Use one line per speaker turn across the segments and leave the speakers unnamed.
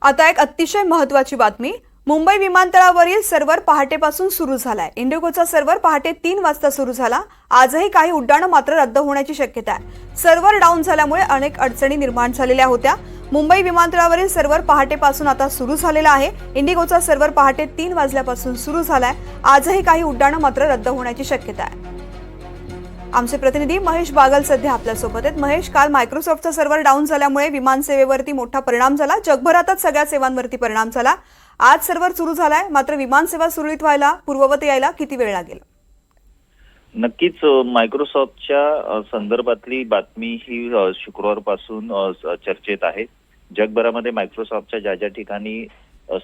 आता एक अतिशय महत्त्वाची बातमी. मुंबई विमानतळावरील सर्व्हर पहाटेपासून सुरू झालाय. इंडिगोचा सर्व्हर पहाटे 3 वाजता सुरू झाला. आजही काही उड्डाणं मात्र रद्द होण्याची शक्यता आहे. सर्व्हर डाऊन झाल्यामुळे अनेक अडचणी निर्माण झालेल्या होत्या. मुंबई विमानतळावरील सर्व्हर पहाटेपासून आता सुरू झालेला आहे. इंडिगोचा सर्व्हर पहाटे 3 वाजल्यापासून सुरू झालाय. आजही काही उड्डाणं मात्र रद्द होण्याची शक्यता आहे. आमचे प्रतिनिधी महेश बागल सध्या आपल्यासोबत आहेत. महेश, काल मायक्रोसॉफ्टचा सर्व्हर डाऊन झाल्यामुळे विमान सेवेवरती मोठा परिणाम झाला. जगभरातच सगळ्या सेवांवरती परिणाम झाला. आज सर्व्हर सुरू झालाय, मात्र विमान सेवा सुरळीत व्हायला, पूर्ववत यायला किती वेळ लागेल?
नक्कीच मायक्रोसॉफ्टच्या संदर्भातली बातमी ही शुक्रवारपासून चर्चेत आहे. जगभरामध्ये मायक्रोसॉफ्टच्या ज्या ज्या ठिकाणी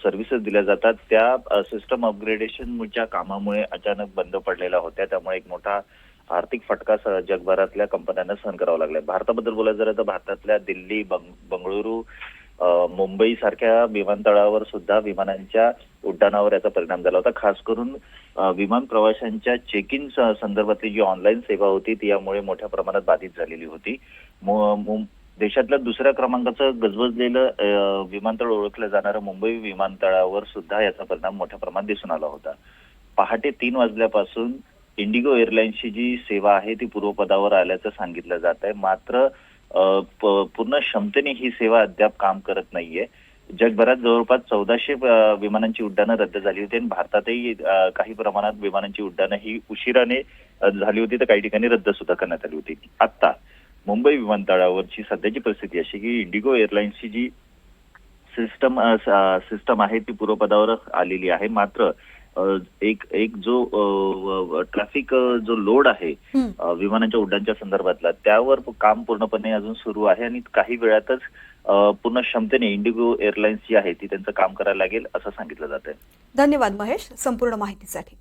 सर्व्हिसेस दिल्या जातात त्या सिस्टम अपग्रेडेशनच्या कामामुळे अचानक बंद पडलेल्या होत्या. त्यामुळे एक मोठा आर्थिक फटका जगभरातल्या कंपन्यांना सहन करावा लागलाय. भारताबद्दल बोलायचं झालं तर भारतातल्या दिल्ली, बंगळुरू, मुंबई सारख्या विमानतळावर सुद्धा विमानांच्या उड्डाणावर याचा परिणाम झाला होता. खास करून विमान प्रवाशांच्या चेक इन संदर्भातली जी ऑनलाईन सेवा होती ती यामुळे मोठ्या प्रमाणात बाधित झालेली होती. देशातल्या दुसऱ्या क्रमांकाचं गजबजलेलं विमानतळ ओळखलं जाणारं मुंबई विमानतळावर सुद्धा याचा परिणाम मोठ्या प्रमाणात दिसून आला होता. पहाटे 3 वाजल्यापासून इंडिगो एअरलाईन्सची जी सेवा आहे ती पूर्वपदावर आल्याचं सांगितलं जात आहे. मात्र पूर्ण क्षमतेने ही सेवा अद्याप काम करत नाहीये. जगभरात जवळपास 1400 विमानांची उड्डाणं रद्द झाली होती आणि भारतातही काही प्रमाणात विमानांची उड्डाणं ही उशिराने झाली होती, तर काही ठिकाणी रद्द सुद्धा करण्यात आली होती. आता मुंबई विमानतळावरची सध्याची परिस्थिती अशी की इंडिगो एअरलाईन्सची जी सिस्टम आहे ती पूर्वपदावर आलेली आहे. मात्र एक जो ट्रॅफिक जो लोड आहे विमानांच्या उड्डाणच्या संदर्भातला त्यावर काम पूर्णपणे अजून सुरू आहे आणि काही वेळातच पूर्ण क्षमतेने इंडिगो एअरलाइन्स जी आहे ती त्यांचं काम करायला लागेल असं सांगितलं जात आहे.
धन्यवाद महेश, संपूर्ण माहितीसाठी.